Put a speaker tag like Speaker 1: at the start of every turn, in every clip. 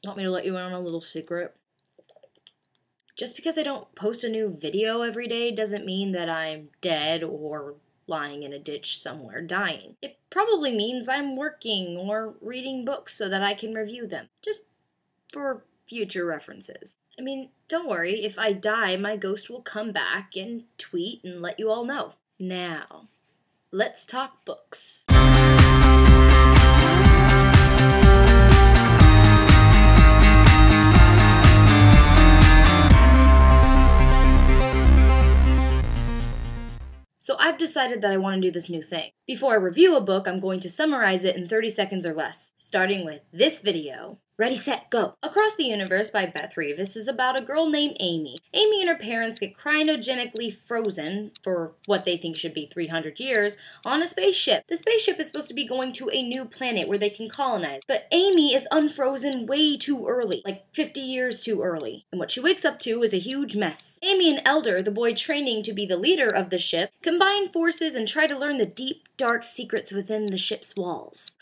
Speaker 1: Want me to let you in on a little secret? Just because I don't post a new video every day doesn't mean that I'm dead or lying in a ditch somewhere dying. It probably means I'm working or reading books so that I can review them, just for future references. I mean, don't worry, if I die, my ghost will come back and tweet and let you all know. Now, let's talk books. So I've decided that I want to do this new thing. Before I review a book, I'm going to summarize it in 30 seconds or less, starting with this video. Ready, set, go! Across the Universe by Beth Revis is about a girl named Amy. Amy and her parents get cryogenically frozen, for what they think should be 300 years, on a spaceship. The spaceship is supposed to be going to a new planet where they can colonize, but Amy is unfrozen way too early, like 50 years too early. And what she wakes up to is a huge mess. Amy and Elder, the boy training to be the leader of the ship, combine forces and try to learn the deep, dark secrets within the ship's walls.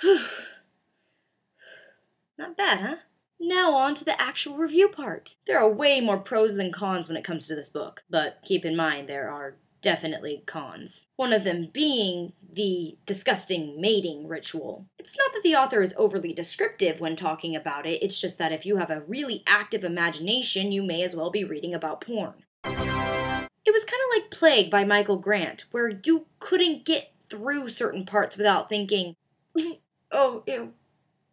Speaker 1: Not bad, huh? Now on to the actual review part. There are way more pros than cons when it comes to this book, but keep in mind there are definitely cons. One of them being the disgusting mating ritual. It's not that the author is overly descriptive when talking about it, it's just that if you have a really active imagination, you may as well be reading about porn. It was kind of like Plague by Michael Grant, where you couldn't get through certain parts without thinking, oh, ew,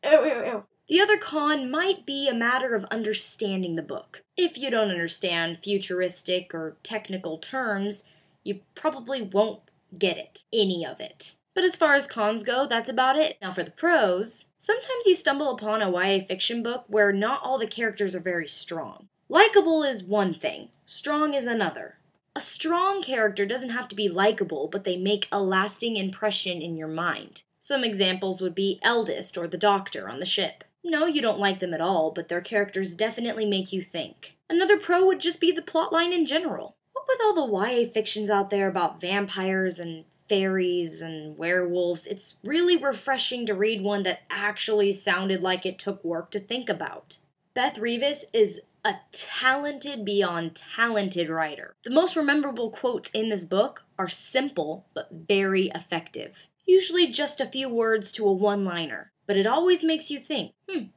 Speaker 1: ew, ew, ew. The other con might be a matter of understanding the book. If you don't understand futuristic or technical terms, you probably won't get it, any of it. But as far as cons go, that's about it. Now for the pros, sometimes you stumble upon a YA fiction book where not all the characters are very strong. Likeable is one thing, strong is another. A strong character doesn't have to be likable, but they make a lasting impression in your mind. Some examples would be Eldest or the Doctor on the ship. No, you don't like them at all, but their characters definitely make you think. Another pro would just be the plotline in general. What with all the YA fictions out there about vampires and fairies and werewolves, it's really refreshing to read one that actually sounded like it took work to think about. Beth Revis is a talented beyond talented writer. The most memorable quotes in this book are simple but very effective. Usually just a few words to a one-liner. But it always makes you think, And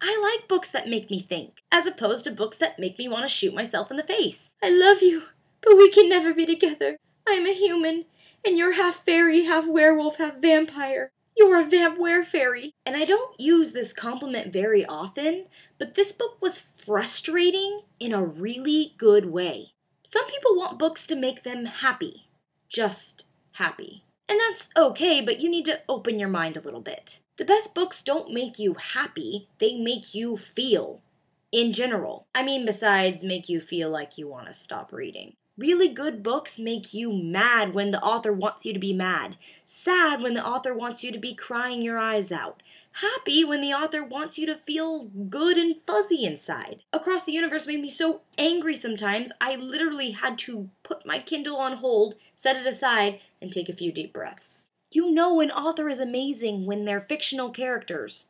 Speaker 1: I like books that make me think, as opposed to books that make me want to shoot myself in the face. I love you, but we can never be together. I'm a human, and you're half fairy, half werewolf, half vampire. You're a vamp-were-fairy. And I don't use this compliment very often, but this book was frustrating in a really good way. Some people want books to make them happy. Just happy. And that's okay, but you need to open your mind a little bit. The best books don't make you happy, they make you feel. In general. I mean, besides make you feel like you want to stop reading. Really good books make you mad when the author wants you to be mad. Sad when the author wants you to be crying your eyes out. Happy when the author wants you to feel good and fuzzy inside. Across the Universe made me so angry sometimes, I literally had to put my Kindle on hold, set it aside, and take a few deep breaths. You know an author is amazing when their fictional characters,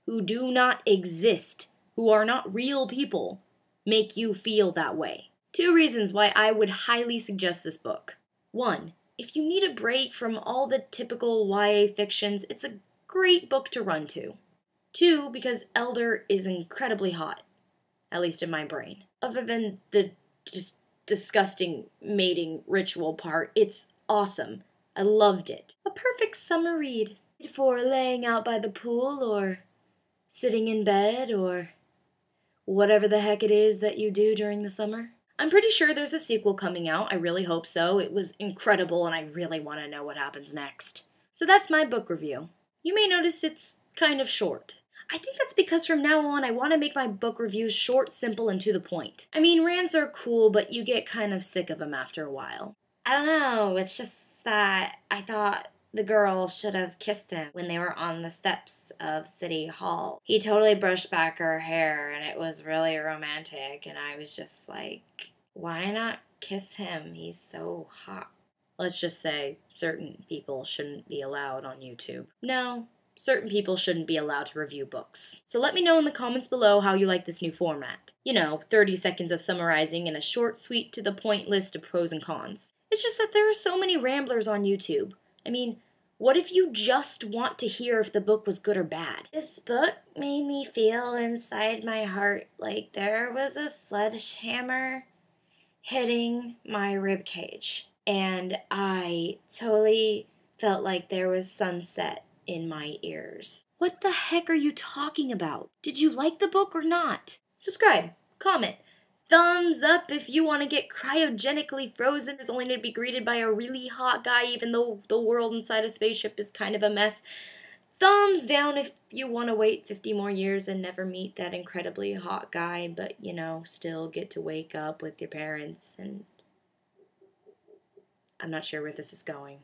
Speaker 1: who do not exist, who are not real people, make you feel that way. 2 reasons why I would highly suggest this book. 1, if you need a break from all the typical YA fictions, it's a great book to run to. 2, because Elder is incredibly hot, at least in my brain. Other than the just disgusting mating ritual part, it's awesome. I loved it. A perfect summer read for laying out by the pool or sitting in bed or whatever the heck it is that you do during the summer. I'm pretty sure there's a sequel coming out. I really hope so. It was incredible and I really want to know what happens next. So that's my book review. You may notice it's kind of short. I think that's because from now on I want to make my book reviews short, simple, and to the point. I mean, rants are cool, but you get kind of sick of them after a while. I don't know, it's just that I thought the girl should have kissed him when they were on the steps of City Hall. He totally brushed back her hair and it was really romantic and I was just like, why not kiss him? He's so hot. Let's just say certain people shouldn't be allowed on YouTube. No, certain people shouldn't be allowed to review books. So let me know in the comments below how you like this new format. 30 seconds of summarizing and a short, sweet, to the point list of pros and cons. It's just that there are so many ramblers on YouTube. I mean, what if you just want to hear if the book was good or bad? This book made me feel inside my heart like there was a sledgehammer hitting my ribcage. And I totally felt like there was sunset in my ears. What the heck are you talking about? Did you like the book or not? Subscribe, comment, thumbs up if you want to get cryogenically frozen. It's only to be greeted by a really hot guy even though the world inside a spaceship is kind of a mess. Thumbs down if you want to wait 50 more years and never meet that incredibly hot guy, but still get to wake up with your parents. And I'm not sure where this is going.